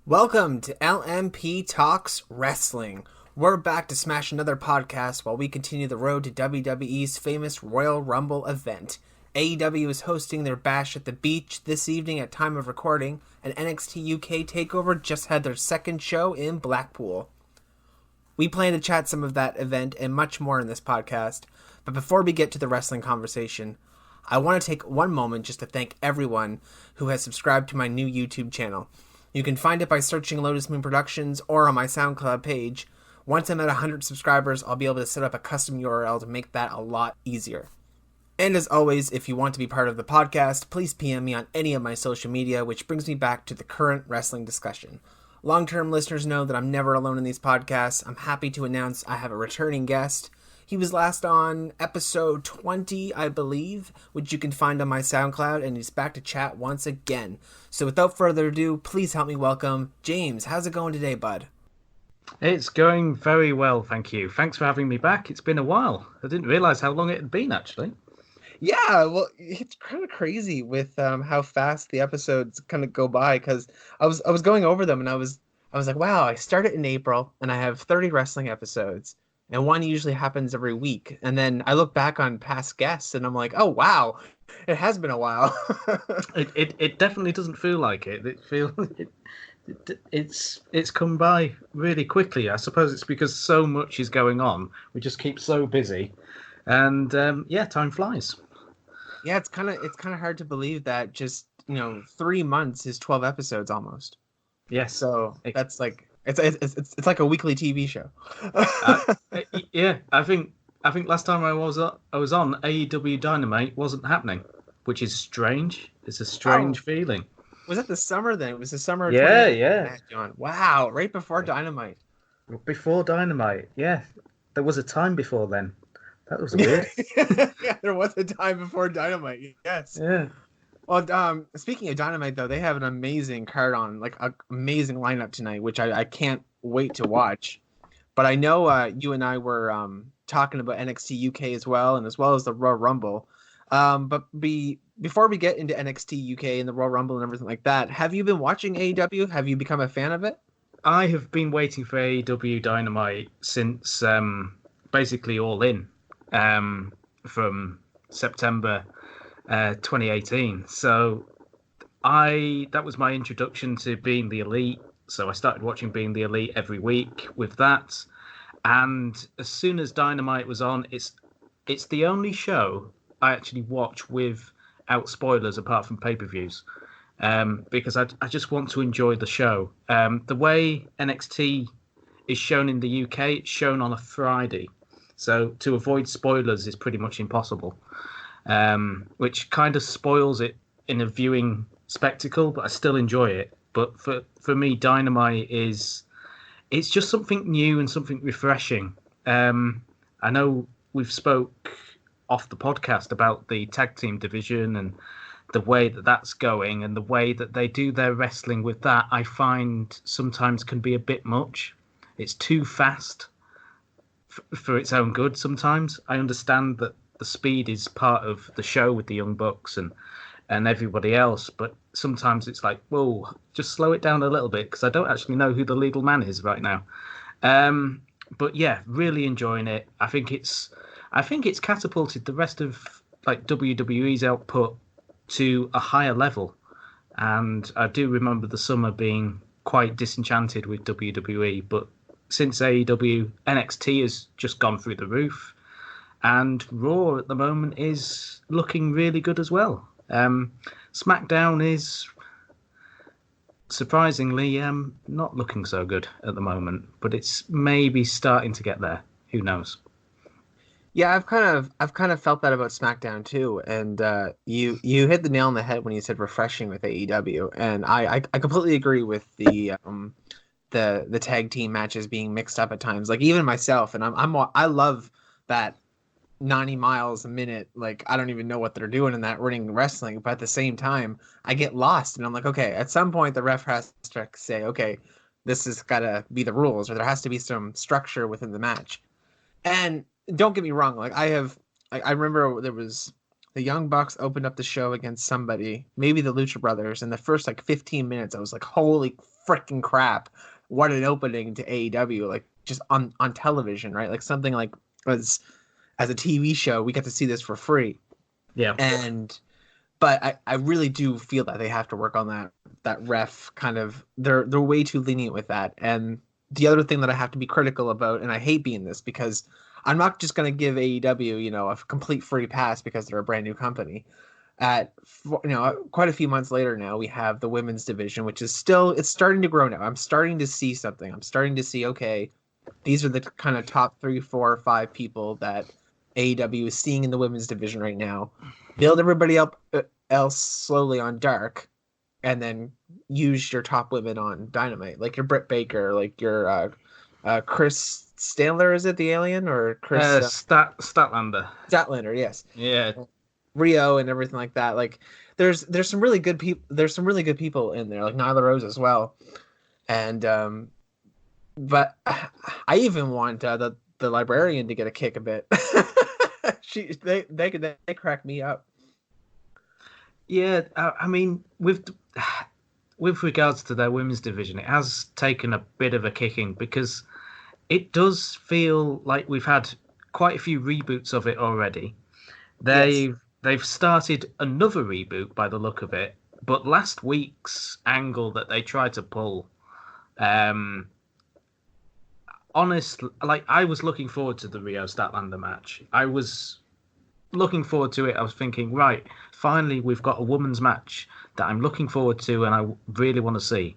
Welcome to LMP Talks Wrestling. We're back to smash another podcast while we continue the road to WWE's famous Royal Rumble event. AEW is hosting their Bash at the Beach this evening at time of recording, and NXT UK TakeOver just had their second show in Blackpool. We plan to chat some of that event and much more in this podcast, but before we get to the wrestling conversation, I want to take one moment just to thank everyone who has subscribed to my new YouTube channel. You can find it by searching Lotus Moon Productions or on my SoundCloud page. Once I'm at 100 subscribers, I'll be able to set up a custom URL to make that a lot easier. And as always, if you want to be part of the podcast, please PM me on any of my social media, which brings me back to the current wrestling discussion. Long-term listeners know that I'm never alone in these podcasts. I'm happy to announce I have a returning guest. He was last on episode 20, I believe, which you can find on my SoundCloud, and he's back to chat once again. So without further ado, please help me welcome James. How's it going today, bud? It's going very well, thank you. Thanks for having me back. It's been a while. I didn't realise how long it had been, actually. Yeah, well, it's kind of crazy with how fast the episodes kind of go by, because I was going over them, and I was like, wow, I started in April, and I have 30 wrestling episodes. And one usually happens every week. And then I look back on past guests and I'm like, oh, wow, it has been a while. It definitely doesn't feel like it. It's come by really quickly. I suppose it's because so much is going on. We just keep so busy. And time flies. Yeah, it's kind of hard to believe that just, 3 months is 12 episodes almost. Yes. So that's like... It's like a weekly TV show. I think last time I was on AEW Dynamite wasn't happening, which is strange. It's a strange feeling. Was it the summer then? It was the summer. Yeah. John. Wow, right before Dynamite. Before Dynamite, yeah. There was a time before then. That was weird. Yeah, there was a time before Dynamite. Yes. Yeah. Well, speaking of Dynamite, though, they have an amazing card on, like an amazing lineup tonight, which I can't wait to watch. But I know you and I were talking about NXT UK as well as the Royal Rumble. But before we get into NXT UK and the Royal Rumble and everything like that, have you been watching AEW? Have you become a fan of it? I have been waiting for AEW Dynamite since basically All In from September 2018. So that was my introduction to Being the Elite. So I started watching Being the Elite every week with that. And as soon as Dynamite was on, it's the only show I actually watch without spoilers apart from pay-per-views. Because I just want to enjoy the show. The way NXT is shown in the UK, it's shown on a Friday. So to avoid spoilers is pretty much impossible. Which kind of spoils it in a viewing spectacle, but I still enjoy it. But for me, Dynamite it's just something new and something refreshing. I know we've spoke off the podcast about the tag team division and the way that that's going and the way that they do their wrestling with that, I find sometimes can be a bit much. It's too fast for its own good sometimes. I understand that the speed is part of the show with the Young Bucks and everybody else, but sometimes it's like, whoa, just slow it down a little bit because I don't actually know who the legal man is right now. But yeah, really enjoying it. I think it's catapulted the rest of like WWE's output to a higher level, and I do remember the summer being quite disenchanted with WWE, but since AEW, NXT has just gone through the roof. And Raw at the moment is looking really good as well. SmackDown is surprisingly not looking so good at the moment, but it's maybe starting to get there. Who knows? Yeah, I've kind of felt that about SmackDown too. And you hit the nail on the head when you said refreshing with AEW, and I completely agree with the tag team matches being mixed up at times. Like even myself, and I love that 90 miles a minute, like I don't even know what they're doing in that ring wrestling, but at the same time I get lost and I'm like, okay, at some point the ref has to say, okay, this has got to be the rules, or there has to be some structure within the match. And don't get me wrong, like I remember there was the Young Bucks opened up the show against somebody, maybe the Lucha Brothers, and the first like 15 minutes I was like, holy freaking crap. What an opening to AEW, like just on television, right? Like something like as a TV show, we get to see this for free. Yeah. But I really do feel that they have to work on that ref kind of, they're way too lenient with that. And the other thing that I have to be critical about, and I hate being this because I'm not just going to give AEW, a complete free pass because they're a brand new company. Quite a few months later now, we have the women's division, which is still, it's starting to grow now. I'm starting to see something. I'm starting to see, okay, these are the kind of top 3, 4, 5 people that AEW is seeing in the women's division right now. Build everybody up else slowly on Dark, and then use your top women on Dynamite, like your Britt Baker, like your Chris Statlander, is it the Alien, or Chris Statlander? Statlander, yes. Yeah. Rio and everything like that. Like there's some really good people. There's some really good people in there, like Nyla Rose as well. And but I even want the librarian to get a kick a bit. They crack me up. Yeah, I mean, with regards to their women's division, it has taken a bit of a kicking because it does feel like we've had quite a few reboots of it already. They've started another reboot by the look of it, but last week's angle that they tried to pull, honestly, like I was looking forward to the Rio Statlander match. I was looking forward to it. I was thinking, right, finally we've got a women's match that I'm looking forward to and I really want to see.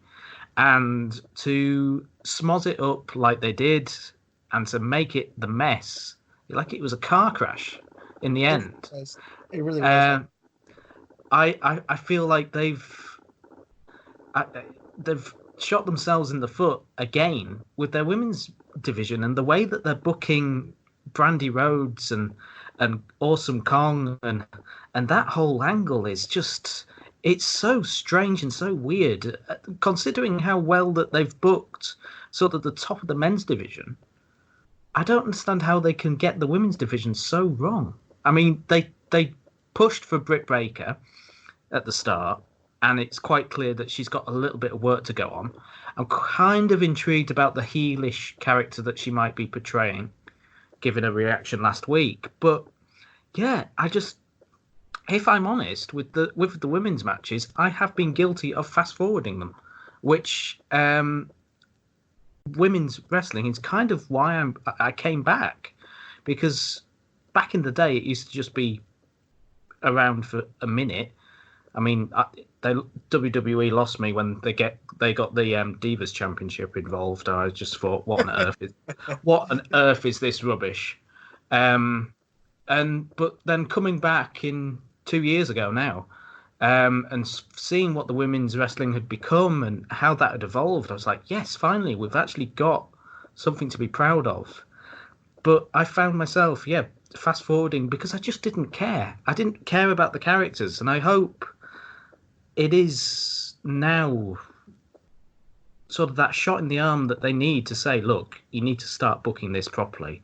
And to smozz it up like they did and to make it the mess, like it was a car crash in the end. It really was. I feel like they've shot themselves in the foot again with their women's division and the way that they're booking Brandy Rhodes and Awesome Kong and that whole angle is just, it's so strange and so weird considering how well that they've booked sort of the top of the men's division. I don't understand how they can get the women's division so wrong. I mean, they pushed for Britt Baker at the start, and it's quite clear that she's got a little bit of work to go on. I'm kind of intrigued about the heelish character that she might be portraying, given her reaction last week. But yeah, if I'm honest, with the women's matches, I have been guilty of fast forwarding them, which women's wrestling is kind of why I came back, because back in the day it used to just be around for a minute. I mean, WWE lost me when they got the Divas Championship involved. I just thought, what on earth is this rubbish? But then coming back in 2 years ago now, and seeing what the women's wrestling had become and how that had evolved, I was like, yes, finally, we've actually got something to be proud of. But I found myself, fast forwarding because I just didn't care. I didn't care about the characters, and I hope it is now sort of that shot in the arm that they need to say, look, you need to start booking this properly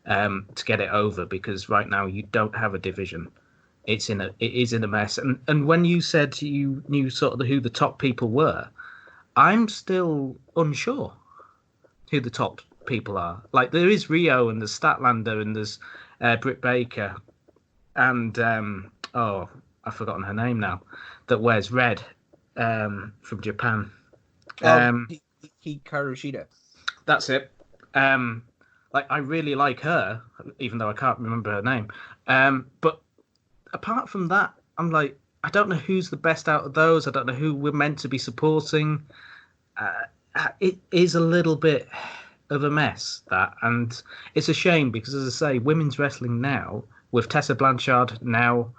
to get it over, because right now you don't have a division. It is in a mess. And when you said you knew sort of who the top people were, I'm still unsure who the top people are. Like, there is Rio and there's Statlander and there's Britt Baker and I've forgotten her name now, that wears red from Japan. Hikaru Shida. That's it. Like, I really like her, even though I can't remember her name. But apart from that, I'm like, I don't know who's the best out of those. I don't know who we're meant to be supporting. It is a little bit of a mess, that. And it's a shame because, as I say, women's wrestling now, with Tessa Blanchard now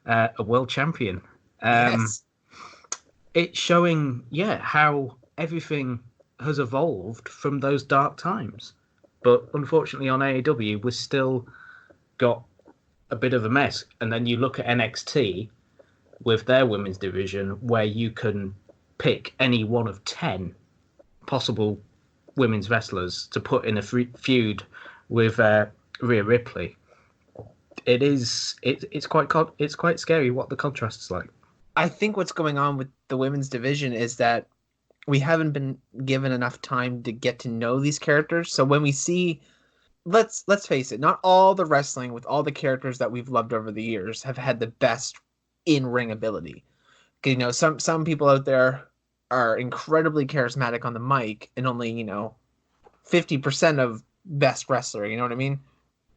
a world champion, Yes. it's showing, how everything has evolved from those dark times. But unfortunately on AEW, we've still got a bit of a mess. And then you look at NXT with their women's division, where you can pick any one of 10 possible women's wrestlers to put in a feud with Rhea Ripley. It's quite scary what the contrast is like. I think what's going on with the women's division is that we haven't been given enough time to get to know these characters. So when we see, let's face it, not all the wrestling with all the characters that we've loved over the years have had the best in-ring ability. Some people out there are incredibly charismatic on the mic and only 50% of best wrestler. You know what I mean?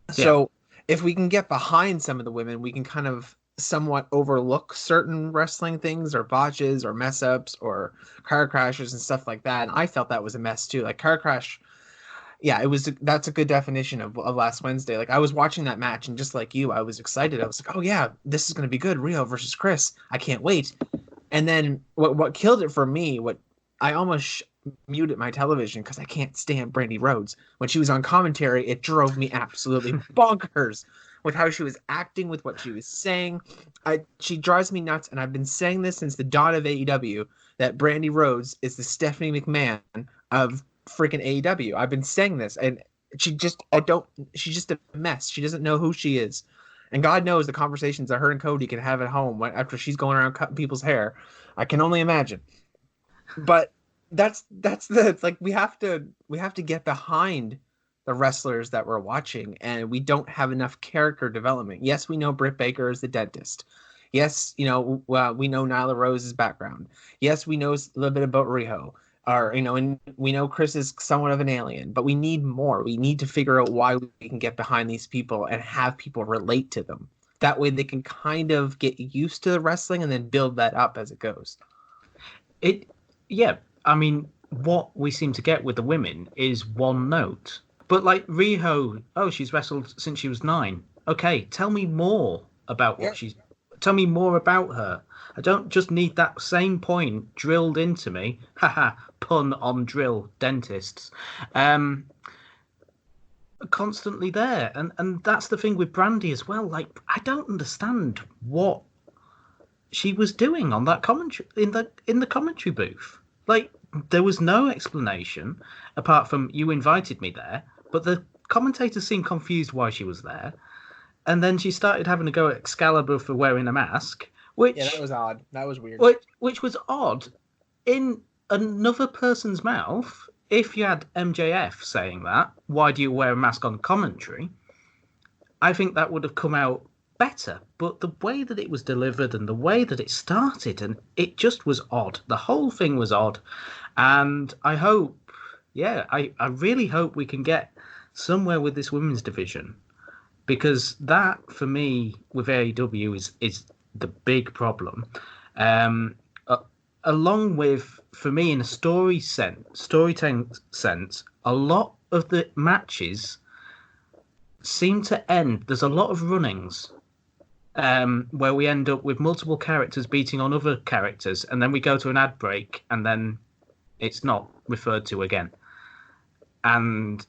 Yeah. So if we can get behind some of the women, we can kind of somewhat overlook certain wrestling things or botches or mess ups or car crashes and stuff like that. And I felt that was a mess too. Like car crash, yeah, that's a good definition of last Wednesday. Like I was watching that match and just like you, I was excited. I was like, oh yeah, this is gonna be good. Rio versus Chris. I can't wait. And then what killed it for me, what I almost muted my television because I can't stand Brandy Rhodes. When she was on commentary, it drove me absolutely bonkers with how she was acting, with what she was saying. She drives me nuts, and I've been saying this since the dawn of AEW, that Brandy Rhodes is the Stephanie McMahon of freaking AEW. I've been saying this, and she's just a mess. She doesn't know who she is. And God knows the conversations that her and Cody can have at home after she's going around cutting people's hair. I can only imagine. But that's it's like we have to get behind the wrestlers that we're watching, and we don't have enough character development. Yes, we know Britt Baker is the dentist. Yes, we know Nyla Rose's background. Yes, we know a little bit about Riho. And we know Chris is somewhat of an alien, but we need more. We need to figure out why we can get behind these people and have people relate to them. That way they can kind of get used to the wrestling and then build that up as it goes. Yeah, I mean, what we seem to get with the women is one note. But like Riho, she's wrestled since she was 9. Okay, tell me more about tell me more about her. I don't just need that same point drilled into me. Haha, pun on drill, dentists. Constantly there. And that's the thing with Brandy as well. Like, I don't understand what she was doing on that commentary in the commentary booth. Like, there was no explanation apart from you invited me there, but the commentators seemed confused why she was there. And then she started having a go at Excalibur for wearing a mask, which that was odd. That was weird. Which was odd in another person's mouth. If you had MJF saying that, why do you wear a mask on commentary? I think that would have come out better. But the way that it was delivered and the way that it started, and it just was odd. The whole thing was odd. And I hope, I really hope we can get somewhere with this women's division. Because that, for me, with AEW is the big problem. Along with, for me, in a storytelling sense, a lot of the matches seem to end. There's a lot of runnings where we end up with multiple characters beating on other characters, and then we go to an ad break, and then it's not referred to again. And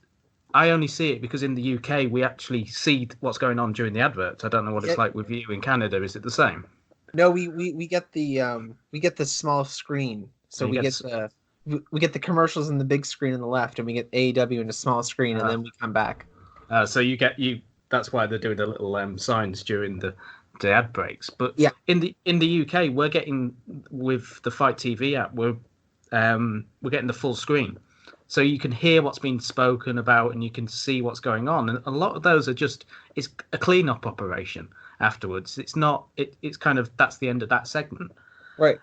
I only see it because in the UK we actually see what's going on during the adverts. I don't know what it's like with you in Canada. Is it the same? No, we get the small screen. So we get the commercials in the big screen on the left, and we get AEW in a small screen, and then we come back. So you that's why they're doing the little signs during the ad breaks. But yeah, in the UK, we're getting, with the Fight TV app, we're getting the full screen, so you can hear what's being spoken about and you can see what's going on. And a lot of those it's a clean-up operation afterwards. It's not. It's kind of, that's the end of that segment, right?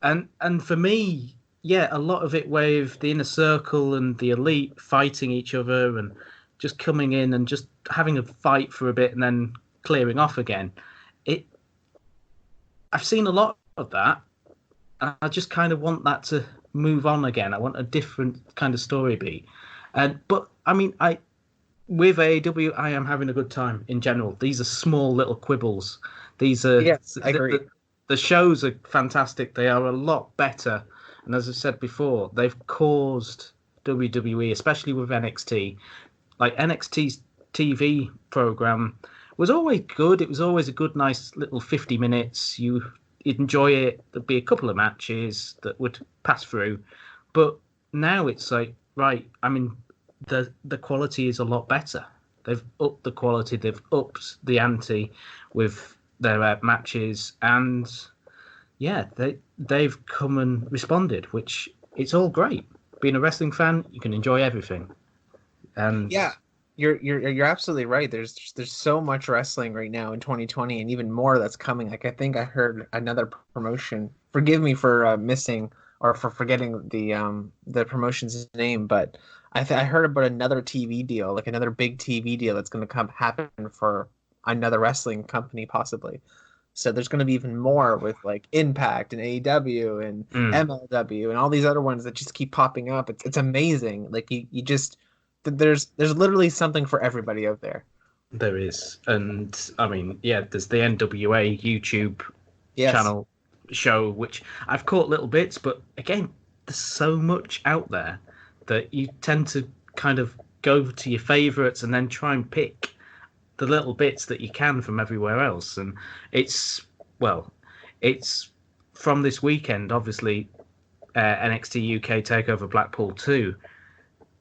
And for me, a lot of it with the Inner Circle and the Elite fighting each other and just coming in and just having a fight for a bit and then clearing off again. I've seen a lot of that, and I just kind of want that to move on again. I want a different kind of story beat. But I mean, with AEW, I am having a good time in general. These are small little quibbles. These are, yes, I agree. The shows are fantastic. They are a lot better. And as I said before, they've caused WWE, especially with NXT, like NXT's TV program was always good. It was always a good, nice little 50 minutes. You'd enjoy it. There'd be a couple of matches that would pass through. But now it's like, right, I mean, the quality is a lot better. They've upped the quality. They've upped the ante with their matches. And, they've come and responded, which it's all great. Being a wrestling fan, you can enjoy everything. And Yeah, you're absolutely right. There's so much wrestling right now in 2020, and even more that's coming. Like I think I heard another promotion. Forgive me for missing or for forgetting the promotion's name, but I heard about another TV deal, like another big TV deal that's going to come happen for another wrestling company possibly. So there's going to be even more with like Impact and AEW and mm, MLW and all these other ones that just keep popping up. It's amazing. Like you just there's literally something for everybody out there. there is. And I mean, yeah, there's the NWA YouTube Yes. channel show, which I've caught little bits, but again, there's so much out there that you tend to kind of go to your favorites and then try and pick the little bits that you can from everywhere else. And it's, well, it's from this weekend, obviously, NXT UK TakeOver Blackpool 2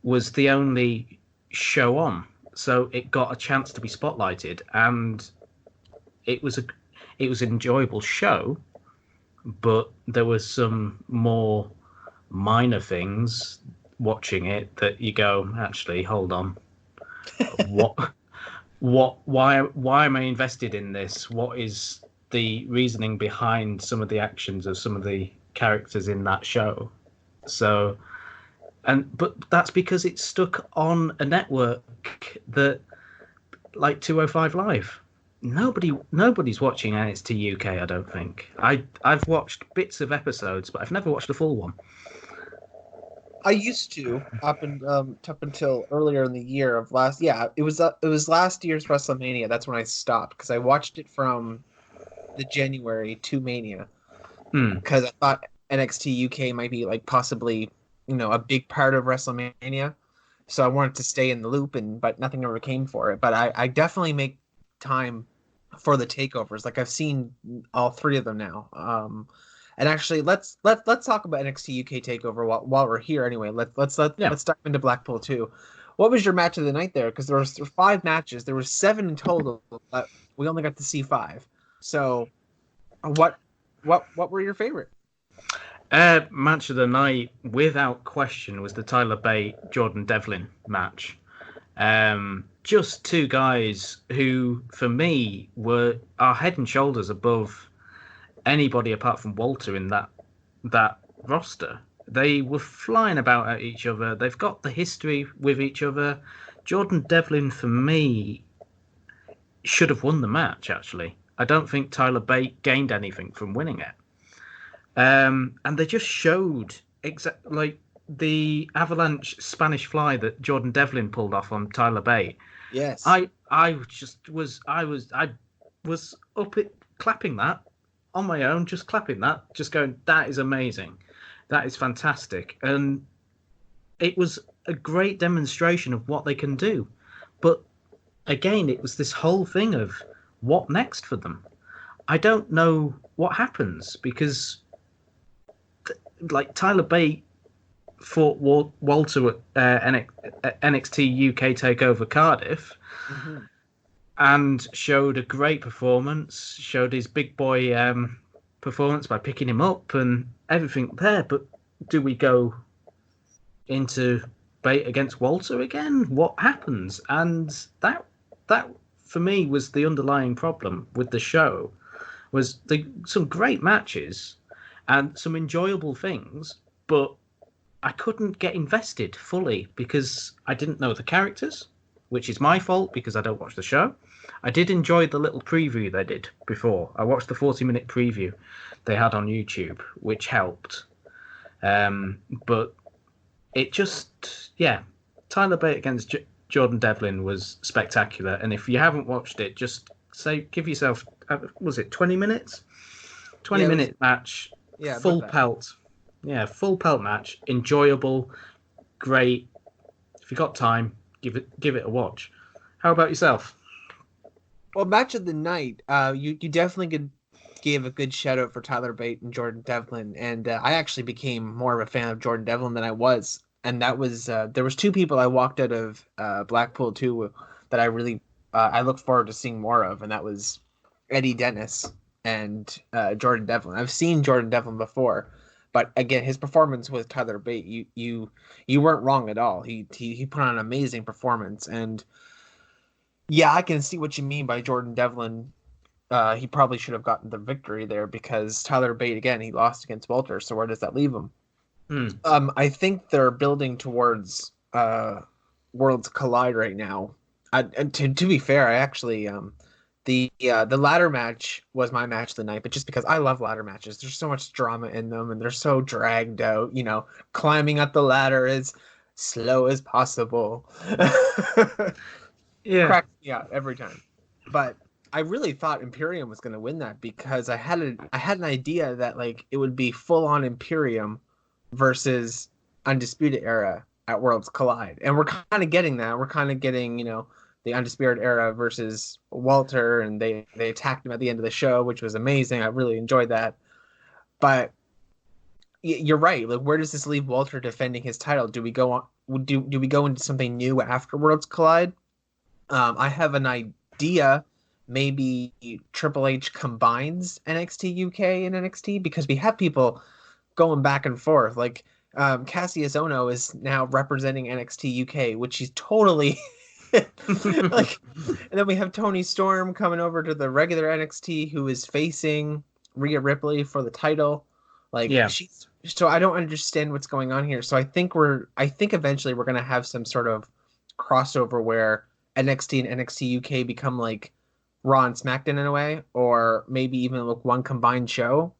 was the only show on. So it got a chance to be spotlighted, and it was an enjoyable show, but there was some more minor things watching it that you go, actually, hold on, what, why am I invested in this? What is the reasoning behind some of the actions of some of the characters in that show? So, but that's because it's stuck on a network that, like 205 Live. Nobody's watching NXT UK. I don't think. I've watched bits of episodes, but I've never watched a full one. I used to up until earlier in the year of last. Yeah, it was last year's WrestleMania. That's when I stopped because I watched it from the January to Mania Hmm. because I thought NXT UK might be like possibly a big part of WrestleMania. So I wanted to stay in the loop, but nothing ever came for it. But I definitely make time for the takeovers. Like I've seen all three of them now. And actually, let's talk about NXT UK Takeover while we're here. Anyway, Yeah. let's dive into Blackpool too. What was your match of the night there? Because there were five matches. There were seven in total, but we only got to see five. So what what were your favorite? Match of the night, without question, was the Tyler Bate Jordan Devlin match. Just two guys who, for me, are head and shoulders above anybody apart from Walter in that roster. They were flying about at each other. They've got the history with each other. Jordan Devlin, for me, should have won the match. Actually, I don't think Tyler Bate gained anything from winning it. And they just showed like the avalanche Spanish fly that Jordan Devlin pulled off on Tyler Bate. Yes. I was up it clapping that on my own, just clapping that, just going, that is amazing, that is fantastic, and it was a great demonstration of what they can do. But again, it was this whole thing of what next for them. I don't know what happens because like Tyler Bate fought Walter at NXT UK Takeover Cardiff Mm-hmm. and showed a great performance. Showed his big boy performance by picking him up and everything there. But do we go into Bate against Walter again? What happens? And that for me was the underlying problem with the show. Was some great matches and some enjoyable things, but I couldn't get invested fully because I didn't know the characters, which is my fault because I don't watch the show. I did enjoy the little preview they did before. I watched the 40-minute preview they had on YouTube, which helped. But it just, yeah, Tyler Bate against Jordan Devlin was spectacular. And if you haven't watched it, just give yourself, was it 20 minutes? 20-minute match. Yeah, Full pelt. Yeah, full pelt match. Enjoyable, great. If you got time, give it a watch. How about yourself? Well, match of the night. You definitely gave a good shout out for Tyler Bate and Jordan Devlin, and I actually became more of a fan of Jordan Devlin than I was, and that was there was two people I walked out of Blackpool too that I really I look forward to seeing more of, and that was Eddie Dennis and Jordan Devlin. I've seen Jordan Devlin before, But again, his performance with Tyler Bate, you weren't wrong at all. He put on an amazing performance, and yeah, I can see what you mean by Jordan Devlin. He probably should have gotten the victory there because Tyler Bate, again, he lost against Walter. So where does that leave him? I think they're building towards Worlds Collide right now. And to be fair, I actually the ladder match was my match of the night, but just because I love ladder matches, there's so much drama in them, and they're so dragged out. Climbing up the ladder as slow as possible. Yeah. Cracks me up every time. But I really thought Imperium was going to win that because I had an idea that like it would be full on Imperium versus Undisputed Era at Worlds Collide, and we're kind of getting that. We're kind of getting the Undisputed Era versus Walter, and they attacked him at the end of the show, which was amazing. I really enjoyed that. But you're right. Like, where does this leave Walter defending his title? Do we go on? Do we go into something new after Worlds Collide? I have an idea. Maybe Triple H combines NXT UK and NXT because we have people going back and forth. Like Cassius Ohno is now representing NXT UK, which he's totally like. And then we have Toni Storm coming over to the regular NXT, who is facing Rhea Ripley for the title. Like, yeah. So I don't understand what's going on here. So I think eventually we're gonna have some sort of crossover where NXT and NXT UK become like Raw and SmackDown in a way, or maybe even like one combined show,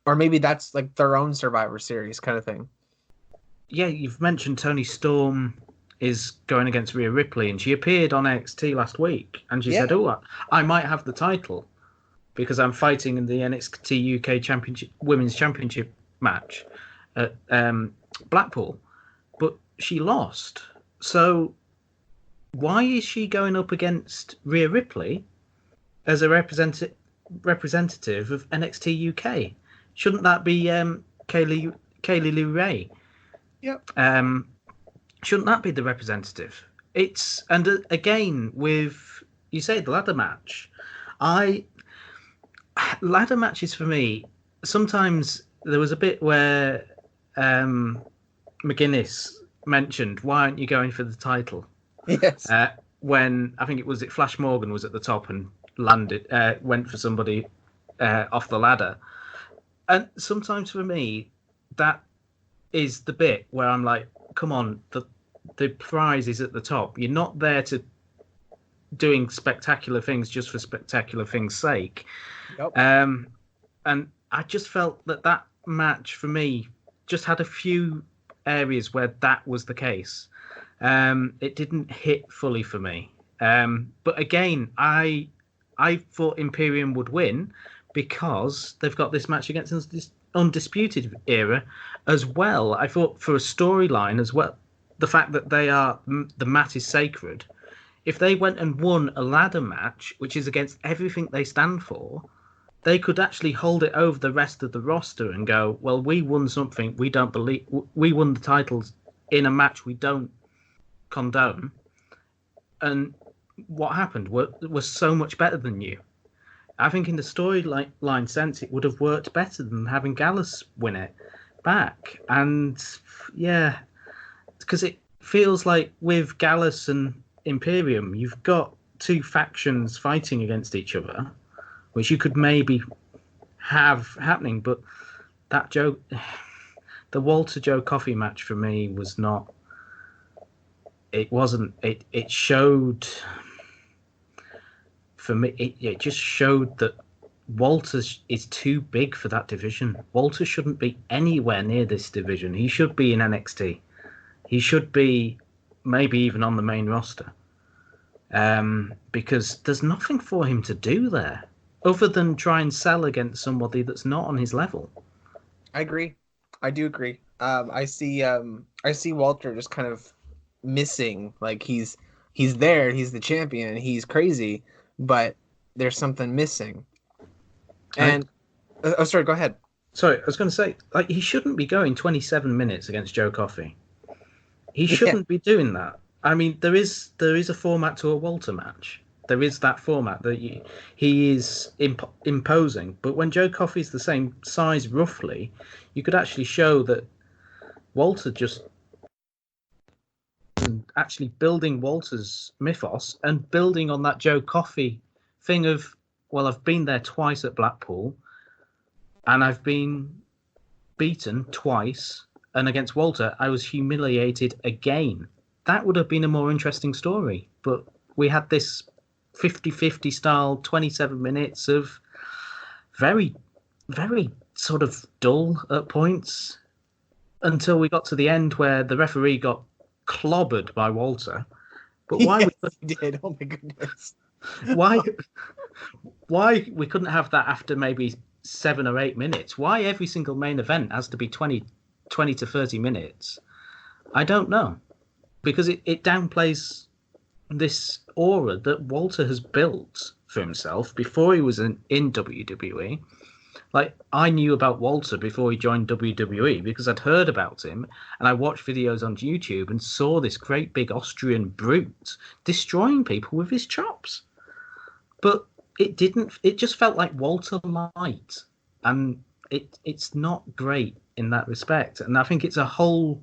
or maybe that's like their own Survivor Series kind of thing. Yeah, you've mentioned Toni Storm is going against Rhea Ripley, and she appeared on NXT last week, and she said, "Oh, I might have the title because I'm fighting in the NXT UK Championship Women's Championship match at Blackpool," but she lost. So why is she going up against Rhea Ripley as a representative of NXT UK? Shouldn't that be Kaylee Lee Ray? Yep. Shouldn't that be the representative? And again with you say the ladder match. Ladder matches for me. Sometimes there was a bit where McGuinness mentioned, "Why aren't you going for the title?" Yes. When I think it was Flash Morgan was at the top and went for somebody off the ladder. And sometimes for me, that is the bit where I'm like, come on, the prize is at the top. You're not there to doing spectacular things just for spectacular things' sake. Yep. And I just felt that match for me just had a few areas where that was the case. It didn't hit fully for me. But again, I thought Imperium would win because they've got this match against this Undisputed Era as well. I thought for a storyline as well, the fact that the mat is sacred. If they went and won a ladder match, which is against everything they stand for, they could actually hold it over the rest of the roster and go, well, we won something we don't believe. We won the titles in a match we don't condone. And what happened was so much better than you. I think in the storyline sense, it would have worked better than having Gallus win it back. And yeah, because it feels like with Gallus and Imperium, you've got two factions fighting against each other, which you could maybe have happening. But the Walter Joe Coffey match for me was not. It wasn't. It showed. For me, it just showed that Walter is too big for that division. Walter shouldn't be anywhere near this division. He should be in NXT. He should be maybe even on the main roster. Because there's nothing for him to do there other than try and sell against somebody that's not on his level. I agree. I do agree. I see Walter just kind of missing. Like he's there. He's the champion. He's crazy. But there's something missing. And sorry, go ahead. Sorry, I was going to say, like, he shouldn't be going 27 minutes against Joe Coffey. He shouldn't be doing that. I mean, there is a format to a Walter match. There is that format that he is imposing. But when Joe Coffey's the same size roughly, you could actually show that Walter just actually building Walter's mythos and building on that Joe Coffey thing of, well, I've been there twice at Blackpool and I've been beaten twice, and against Walter I was humiliated again. That would have been a more interesting story, but we had this 50-50 style 27 minutes of very, very sort of dull at points until we got to the end where the referee got clobbered by Walter. But why he did? Oh my goodness. why we couldn't have that after maybe 7 or 8 minutes? Why every single main event has to be 20 to 30 minutes? I don't know. Because it downplays this aura that Walter has built for himself before he was in WWE. Like, I knew about Walter before he joined WWE because I'd heard about him and I watched videos on YouTube and saw this great big Austrian brute destroying people with his chops. But it just felt like Walter Light, and it's not great in that respect. And I think it's a whole,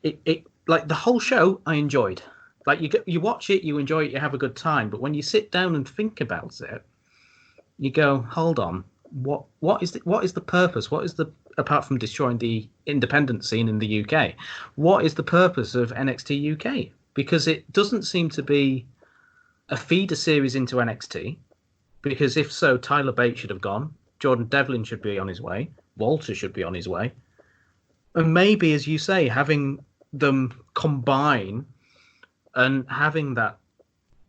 like the whole show I enjoyed. Like you watch it, you enjoy it, you have a good time. But when you sit down and think about it, you go, hold on, what is the purpose? What is the, apart from destroying the independent scene in the UK, what is the purpose of NXT UK? Because it doesn't seem to be a feeder series into NXT. Because if so, Tyler Bate should have gone, Jordan Devlin should be on his way, Walter should be on his way, and maybe, as you say, having them combine and having that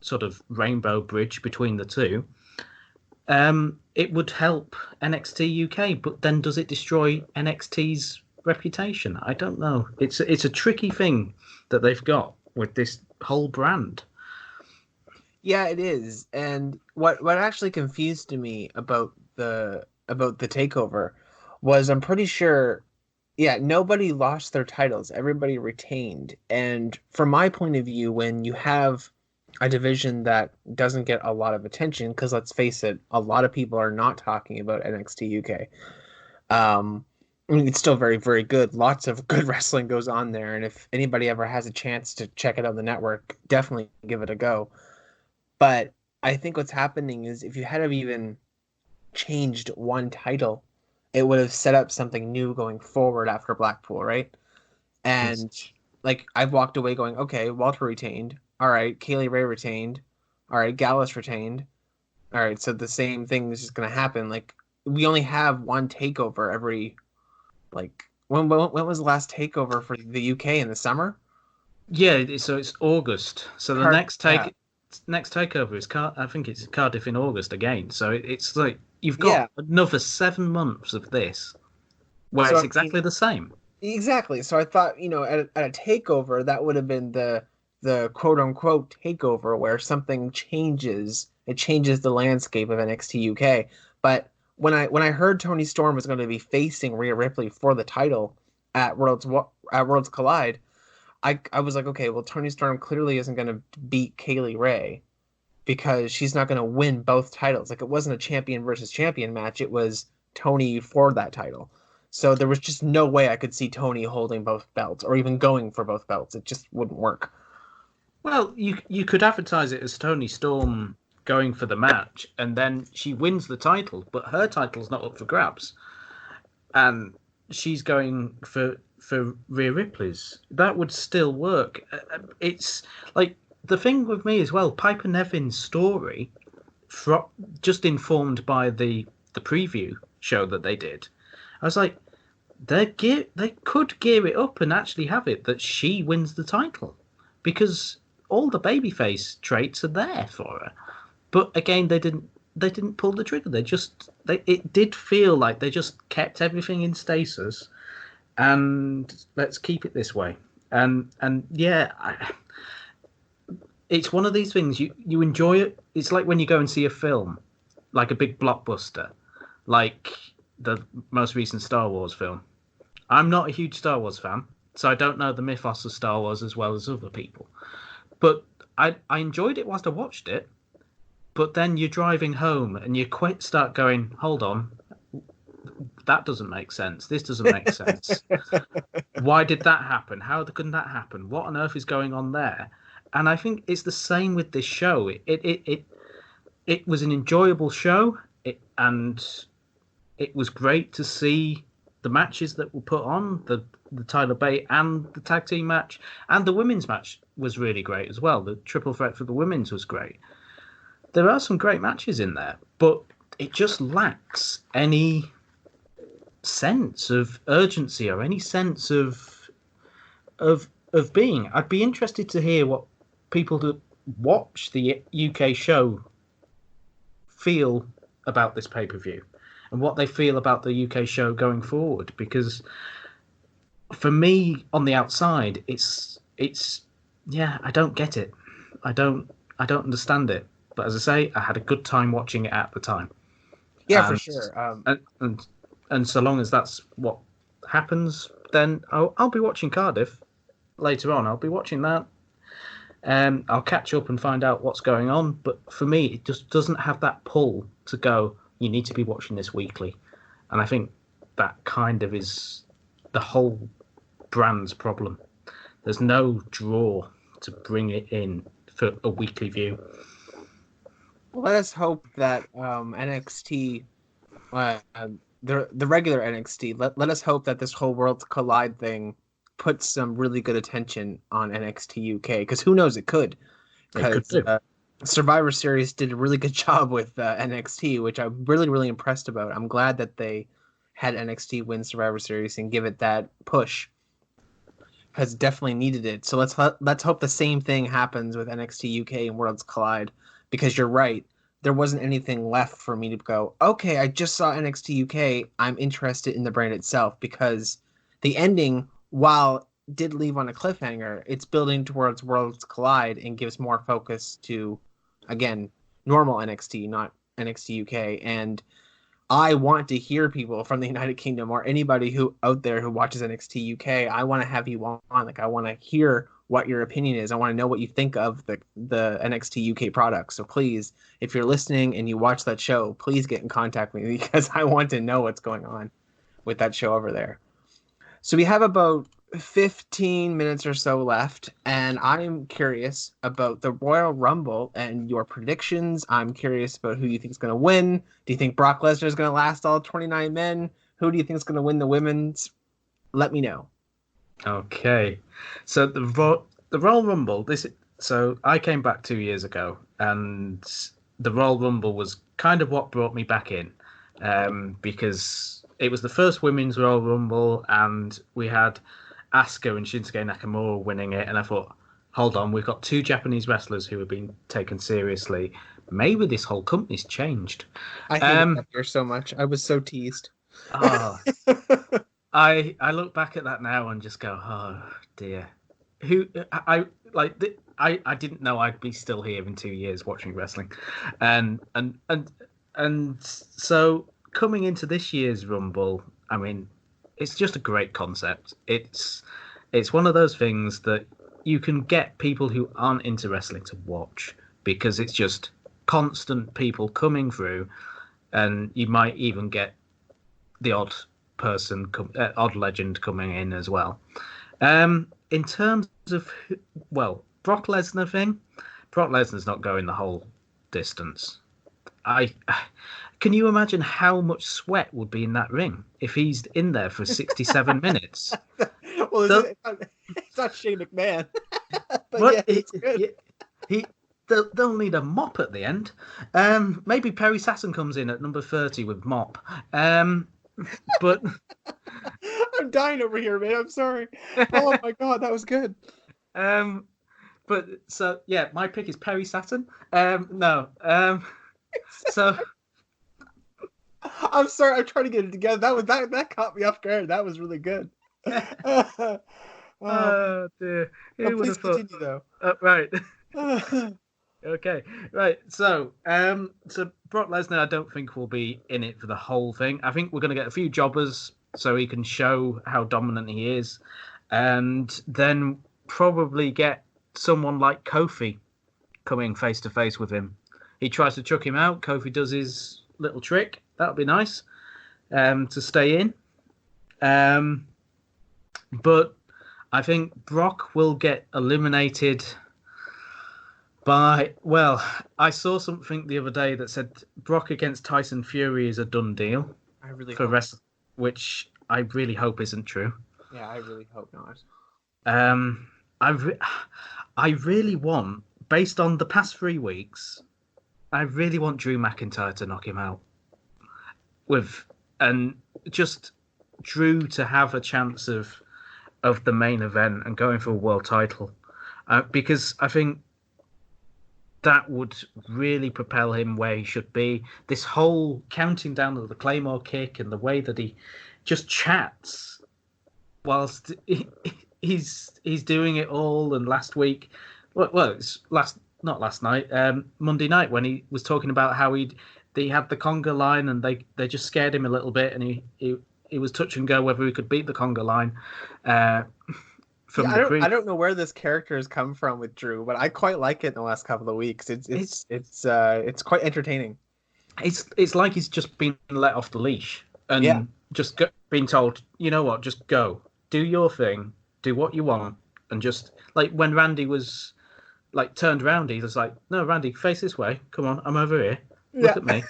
sort of rainbow bridge between the two. It would help NXT UK, but then does it destroy NXT's reputation? I don't know. It's a tricky thing that they've got with this whole brand. Yeah, it is. And what actually confused me about the takeover was, I'm pretty sure, yeah, nobody lost their titles. Everybody retained. And from my point of view, when you have a division that doesn't get a lot of attention, because let's face it, a lot of people are not talking about NXT UK. I mean, it's still very, very good. Lots of good wrestling goes on there, and if anybody ever has a chance to check it out on the network, definitely give it a go. But I think what's happening is, if you had have even changed one title, it would have set up something new going forward after Blackpool, right? And like, I've walked away going, okay, Walter retained. All right, Kaylee Ray retained. All right, Gallus retained. All right, so the same thing is just going to happen. Like, we only have one takeover every, like, when was the last takeover for the UK, in the summer? Yeah, so it's August. So the next takeover is I think it's Cardiff in August again. So it's like you've got another 7 months of this, where it's exactly the same. Exactly. So I thought, at a takeover, that would have been the quote unquote takeover, where something changes. It changes the landscape of NXT UK. But when I heard Toni Storm was going to be facing Rhea Ripley for the title at Worlds Collide, I was like, okay, well, Toni Storm clearly isn't going to beat Kaylee Ray, because she's not going to win both titles. Like, it wasn't a champion versus champion match. It was Toni for that title. So there was just no way I could see Toni holding both belts, or even going for both belts. It just wouldn't work. Well, you could advertise it as Toni Storm going for the match, and then she wins the title, but her title's not up for grabs, and she's going for Rhea Ripley's. That would still work. It's like, the thing with me as well, Piper Nevin's story, just informed by the preview show that they did, I was like, they could gear it up and actually have it that she wins the title, because all the babyface traits are there for her. But again, they didn't pull the trigger. It did feel like they just kept everything in stasis, and let's keep it this way. And yeah, it's one of these things, you enjoy it. It's like when you go and see a film, like a big blockbuster, like the most recent Star Wars film. I'm not a huge Star Wars fan, so I don't know the mythos of Star Wars as well as other people. But I enjoyed it whilst I watched it, but then you're driving home and you start going, hold on, that doesn't make sense. This doesn't make sense. Why did that happen? How couldn't that happen? What on earth is going on there? And I think it's the same with this show. It was an enjoyable show, and it was great to see the matches that were put on, the Tyler Bate and the tag team match, and the women's match was really great as well. The triple threat for the women's was great. There are some great matches in there, but it just lacks any sense of urgency or any sense of being. I'd be interested to hear what people that watch the UK show feel about this pay-per-view and what they feel about the UK show going forward, because for me on the outside it's I don't get it. I don't understand it, but as I say, I had a good time watching it at the time. For sure. And so long as that's what happens, then I'll be watching Cardiff later on. I'll be watching that. I'll catch up and find out what's going on. But for me, it just doesn't have that pull to go, you need to be watching this weekly. And I think that kind of is the whole brand's problem. There's no draw to bring it in for a weekly view. Let us hope that NXT, the regular NXT, let us hope that this whole Worlds Collide thing puts some really good attention on NXT UK, because who knows, it could. Because Survivor Series did a really good job with NXT, which I'm really, really impressed about. I'm glad that they had NXT win Survivor Series and give it that push, because definitely needed it. So let's hope the same thing happens with NXT UK and Worlds Collide, because you're right. There wasn't anything left for me to go, okay, I just saw NXT UK. I'm interested in the brand itself, because the ending, while did leave on a cliffhanger, it's building towards Worlds Collide and gives more focus to, again, normal NXT, not NXT UK. And I want to hear people from the United Kingdom or anybody who out there who watches NXT UK. I want to have you on. I want to hear what your opinion is. I want to know what you think of the NXT UK product. So please, if you're listening and you watch that show, please get in contact with me, because I want to know what's going on with that show over there. So we have about 15 minutes or so left, and I'm curious about the Royal Rumble and your predictions. I'm curious about who you think is going to win. Do you think Brock Lesnar is going to last all 29 men? Who do you think is going to win the women's? Let me know. Okay, so the Royal Rumble. So I came back 2 years ago, and the Royal Rumble was kind of what brought me back in, because it was the first women's Royal Rumble, and we had Asuka and Shinsuke Nakamura winning it, and I thought, hold on, we've got two Japanese wrestlers who have been taken seriously. Maybe this whole company's changed. I hate that here so much. I was so teased. I look back at that now and just go, oh dear. I didn't know I'd be still here in 2 years watching wrestling, and so coming into this year's Rumble, I mean, it's just a great concept. It's one of those things that you can get people who aren't into wrestling to watch, because it's just constant people coming through, and you might even get the odd person, odd legend coming in as well. In terms of, Brock Lesnar thing, Brock Lesnar's not going the whole distance. Can you imagine how much sweat would be in that ring if he's in there for 67 minutes? Well, it's not Shane McMahon. But it's good. They'll need a mop at the end. Maybe Perry Saturn comes in at number 30 with mop. But I'm dying over here, man. I'm sorry. Oh my god, that was good. But so yeah, my pick is Perry Saturn. So I'm sorry. I'm trying to get it together. That caught me off guard. That was really good. Oh dear. Please continue though. Right. Okay. Right. So Brock Lesnar, I don't think will be in it for the whole thing. I think we're going to get a few jobbers so he can show how dominant he is, and then probably get someone like Kofi coming face to face with him. He tries to chuck him out. Kofi does his little trick. That would be nice to stay in. But I think Brock will get eliminated by... Well, I saw something the other day that said Brock against Tyson Fury is a done deal. I really for hope. Which I really hope isn't true. Yeah, I really hope not. I really want, based on the past 3 weeks, I really want Drew McIntyre to knock him out. And just Drew to have a chance of the main event and going for a world title. Because I think that would really propel him where he should be. This whole counting down of the Claymore kick and the way that he just chats whilst he's doing it all. And last week, it's not last night, Monday night, when he was talking about how he had the conga line and they just scared him a little bit, and he was touch and go whether he could beat the conga line. I don't know where this character has come from with Drew, but I quite like it in the last couple of weeks. It's quite entertaining. It's like he's just been let off the leash and just been told, you know what, just go, do your thing, do what you want, and just like when Randy was like turned around, he was like, no, Randy, face this way. Come on, I'm over here. Look at me,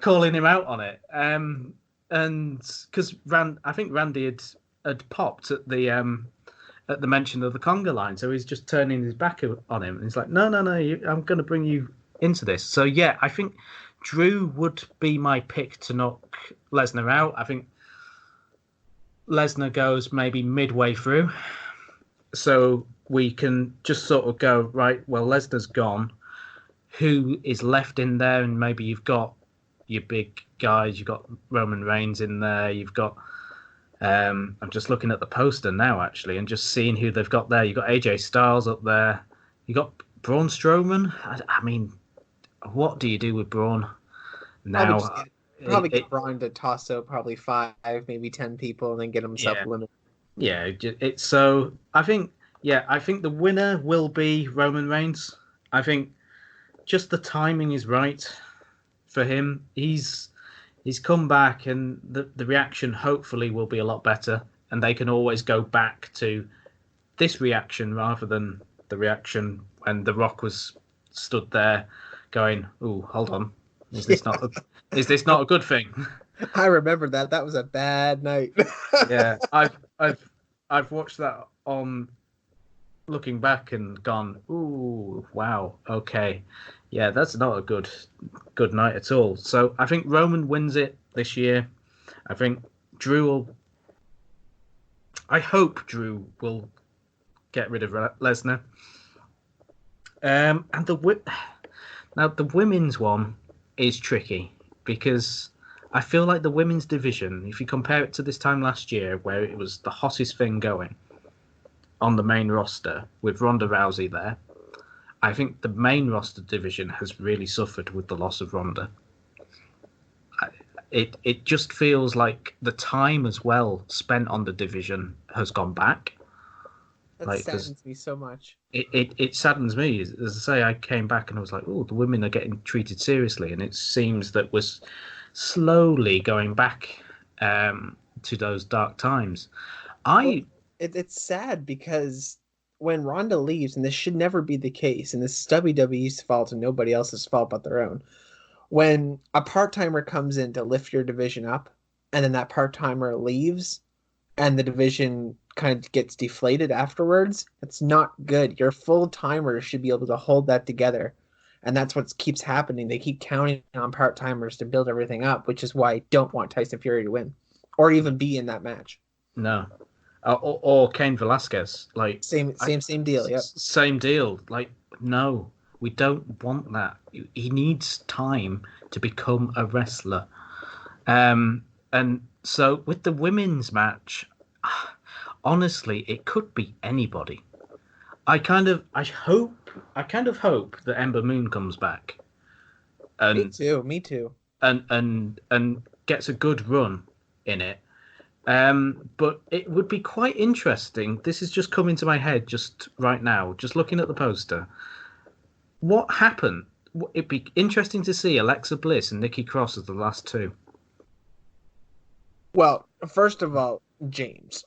calling him out on it. And because I think Randy had popped at the mention of the conga line, so he's just turning his back on him, and he's like, no, I'm going to bring you into this. So yeah, I think Drew would be my pick to knock Lesnar out. I think Lesnar goes maybe midway through, so we can just sort of go, right, well, Lesnar's gone. Who is left in there? And maybe you've got your big guys. You've got Roman Reigns in there. You've got... I'm just looking at the poster now, actually, and just seeing who they've got there. You've got AJ Styles up there. You got Braun Strowman. I mean, what do you do with Braun now? Probably get Braun to toss out probably 5, maybe 10 people, and then get himself eliminated. Yeah, it's so. I think the winner will be Roman Reigns. I think just the timing is right for him. He's come back, and the reaction hopefully will be a lot better, and they can always go back to this reaction rather than the reaction when The Rock was stood there going, "Ooh, hold on, is this not a good thing?" I remember that. That was a bad night. Yeah, I've watched that on looking back and gone, "Ooh, wow, okay." Yeah, that's not a good night at all. So I think Roman wins it this year. I think I hope Drew will get rid of Lesnar. And the women's one is tricky because I feel like the women's division, if you compare it to this time last year where it was the hottest thing going on the main roster with Ronda Rousey there, I think the main roster division has really suffered with the loss of Ronda. It just feels like the time as well spent on the division has gone back. That saddens me so much. It saddens me. As I say, I came back and I was like, oh, the women are getting treated seriously. And it seems that we're slowly going back to those dark times. It's sad because when Ronda leaves, and this should never be the case, and this is WWE's fault and nobody else's fault but their own, when a part-timer comes in to lift your division up, and then that part-timer leaves, and the division kind of gets deflated afterwards, it's not good. Your full-timer should be able to hold that together, and that's what keeps happening. They keep counting on part-timers to build everything up, which is why I don't want Tyson Fury to win, or even be in that match. No. Or Cain Velasquez, like same deal. Yep. Same deal. Like, no, we don't want that. He needs time to become a wrestler. And so with the women's match, honestly, it could be anybody. I kind of hope that Ember Moon comes back. And, Me too. And gets a good run in it. But it would be quite interesting. This is just coming to my head just right now, just looking at the poster. What happened? It'd be interesting to see Alexa Bliss and Nikki Cross as the last two. Well, first of all, James,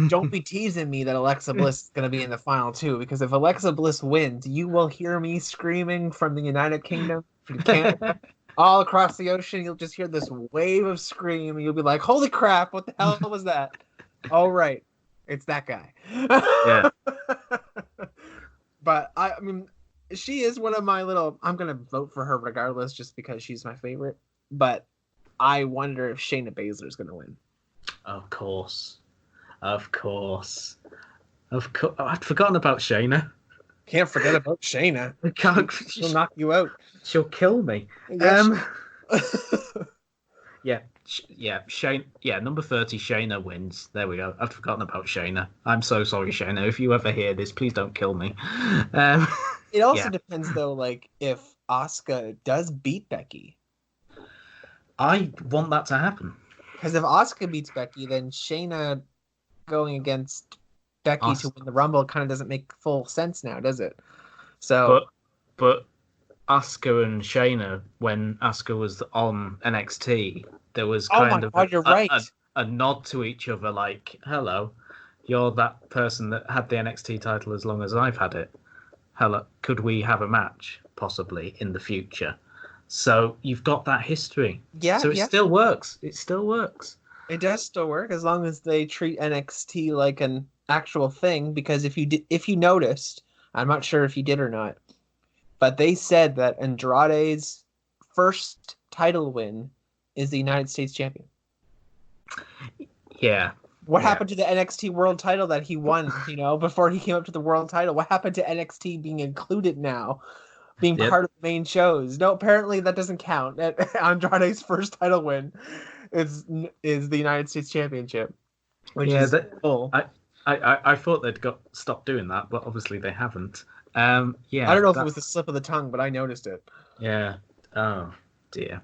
don't be teasing me that Alexa Bliss is going to be in the final two, because if Alexa Bliss wins, you will hear me screaming from the United Kingdom to Canada, all across the ocean. You'll just hear this wave of scream, and you'll be like, "Holy crap! What the hell was that?" All right, it's that guy. Yeah. But I mean, she is one of my little. I'm gonna vote for her regardless, just because she's my favorite. But I wonder if Shayna Baszler is gonna win. Of course. Of course. Of course. Oh, I'd forgotten about Shayna. Can't forget about Shayna. I can't. She'll knock you out. She'll kill me. Yeah. Yeah. Yeah. Shayna. Yeah. Number 30, Shayna wins. There we go. I'd forgotten about Shayna. I'm so sorry, Shayna. If you ever hear this, please don't kill me. It also depends, though, like if Asuka does beat Becky. I want that to happen. Because if Asuka beats Becky, then Shayna going against Becky to win the Rumble kind of doesn't make full sense now, does it? So, but Asuka and Shayna, when Asuka was on NXT, there was kind of you're right. A nod to each other, like, "Hello, you're that person that had the NXT title as long as I've had it. Hello, could we have a match possibly in the future?" So you've got that history. Yeah. So it still works. It still works. It does still work as long as they treat NXT like an actual thing. Because if you noticed, I'm not sure if you did or not, but they said that Andrade's first title win is the United States champion. Yeah. What happened to the NXT world title that he won, before he came up to the world title? What happened to NXT being included now, being part of the main shows? No, apparently that doesn't count. Andrade's first title win is the United States Championship, which is cool. I thought they'd stopped doing that, but obviously they haven't. I don't know if it was the slip of the tongue, but I noticed it. Yeah. Oh dear.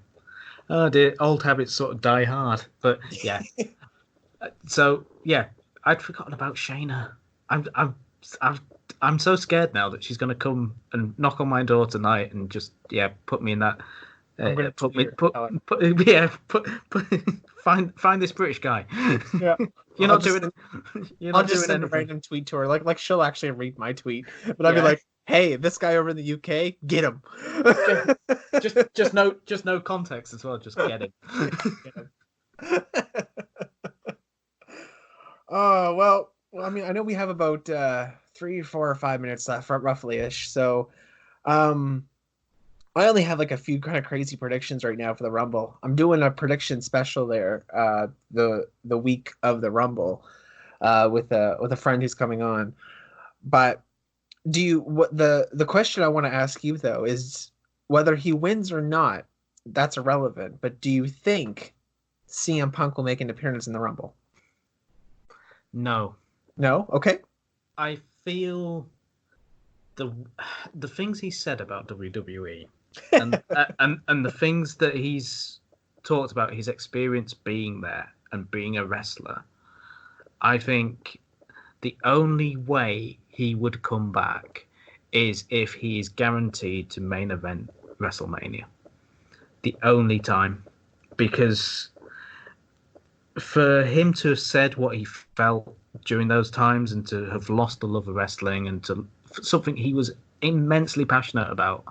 Oh dear. Old habits sort of die hard. But yeah. So yeah, I'd forgotten about Shayna. I'm so scared now that she's going to come and knock on my door tonight and just put me in that. Find this British guy. Yeah. You're not doing it. I'll just send a random tweet to her, like she'll actually read my tweet, but I'll be like, "Hey, this guy over in the UK, get him." just no context as well. Just get him. Get him. Oh well. I mean, I know we have about 3, 4, or 5 minutes left, roughly-ish. So, I only have like a few kind of crazy predictions right now for the Rumble. I'm doing a prediction special there, the week of the Rumble, with a friend who's coming on. But the question I want to ask you though is whether he wins or not. That's irrelevant. But do you think CM Punk will make an appearance in the Rumble? No. No? Okay. I feel the things he said about WWE and and the things that he's talked about his experience being there and being a wrestler, I think the only way he would come back is if he is guaranteed to main event WrestleMania. The only time. Because for him to have said what he felt during those times and to have lost the love of wrestling and to something he was immensely passionate about,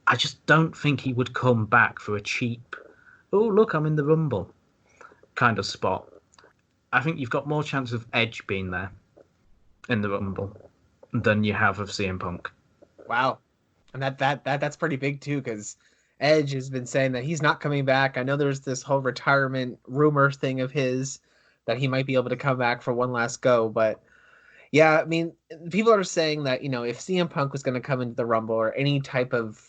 I just don't think he would come back for a cheap, "Oh, look, I'm in the Rumble" kind of spot. I think you've got more chance of Edge being there in the Rumble than you have of CM Punk. Wow. And that's pretty big too, because Edge has been saying that he's not coming back. I know there's this whole retirement rumor thing of his that he might be able to come back for one last go. But yeah, I mean, people are saying that, if CM Punk was going to come into the Rumble or any type of,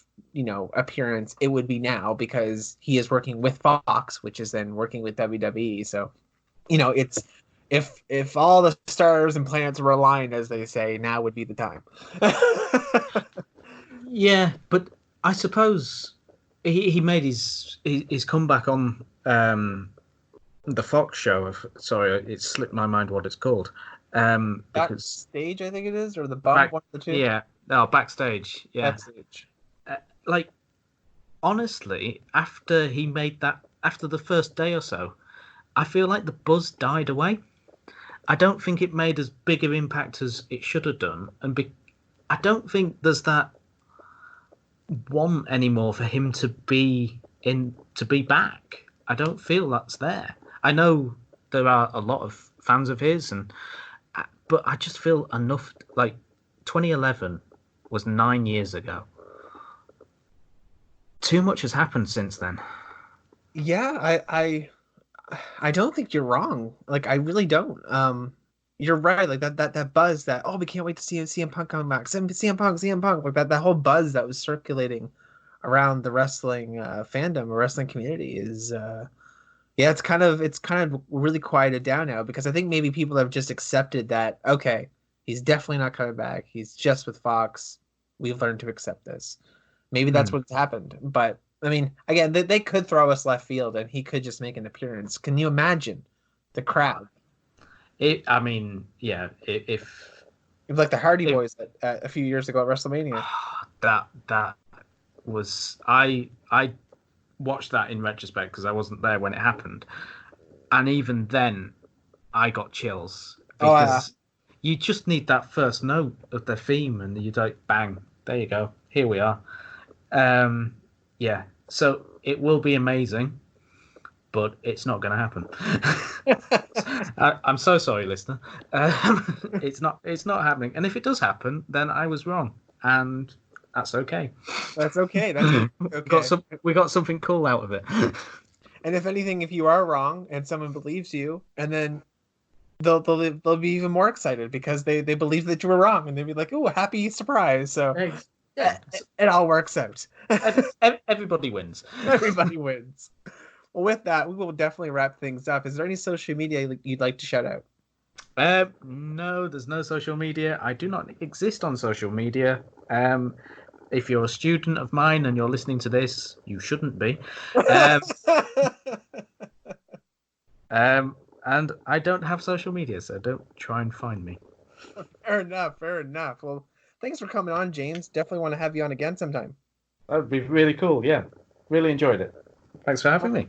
appearance, it would be now, because he is working with Fox, which is then working with WWE. So, it's if all the stars and planets were aligned, as they say, now would be the time. Yeah, but I suppose he made his comeback on the Fox show. Sorry, it slipped my mind what it's called. Backstage, I think it is, or the bump, one of the two. Yeah, No, backstage. Yeah. Backstage. Like, honestly, after he made that, after the first day or so, I feel like the buzz died away. I don't think it made as big of impact as it should have done, I don't think there's that want anymore for him to be back. I don't feel that's there. I know there are a lot of fans of his, but I just feel enough. Like 2011 was 9 years ago. Too much has happened since then. Yeah, I don't think you're wrong. Like, I really don't. You're right. Like that buzz that, oh, we can't wait to see CM Punk coming back. CM Punk. Like that whole buzz that was circulating around the wrestling fandom or wrestling community is yeah, it's kind of really quieted down now because I think maybe people have just accepted that, okay, he's definitely not coming back. He's just with Fox. We've learned to accept this. Maybe that's Hmm. what's happened. But I mean, again, they could throw us left field and he could just make an appearance. Can you imagine the crowd? I mean, yeah. Like the Hardy If Boys a few years ago at WrestleMania. that was I watched that in retrospect because I wasn't there when it happened, and even then, I got chills Oh, because you just need that first note of the theme, and you like bang, there you go, here we are. Yeah, so it will be amazing, but it's not going to happen. I'm so sorry, listener. It's not happening, and if it does happen, then I was wrong, and that's okay. that's okay. That's okay. We got something cool out of it. And if anything, if you are wrong and someone believes you, and then they'll be even more excited because they believe that you were wrong, and they'll be like, "Oh, happy surprise!" So Yeah, it all works out. everybody wins. Everybody wins. Well, with that, we will definitely wrap things up. Is there any social media you'd like to shout out? No, there's no social media. I do not exist on social media. If you're a student of mine and you're listening to this, you shouldn't be. Um, and I don't have social media, so don't try and find me. Fair enough. Fair enough. Well, thanks for coming on, James. Definitely want to have you on again sometime. That would be really cool. Yeah, really enjoyed it. Thanks for having me.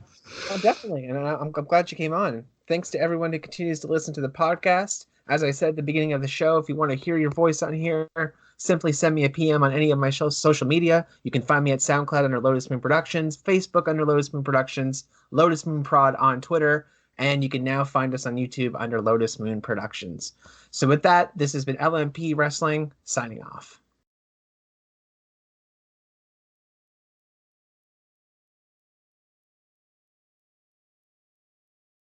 Oh, definitely. And I'm glad you came on. Thanks to everyone who continues to listen to the podcast. As I said at the beginning of the show, if you want to hear your voice on here, simply send me a PM on any of my social media. You can find me at SoundCloud under Lotus Moon Productions, Facebook under Lotus Moon Productions, Lotus Moon Prod on Twitter, and you can now find us on YouTube under Lotus Moon Productions. So with that, this has been LMP Wrestling, signing off.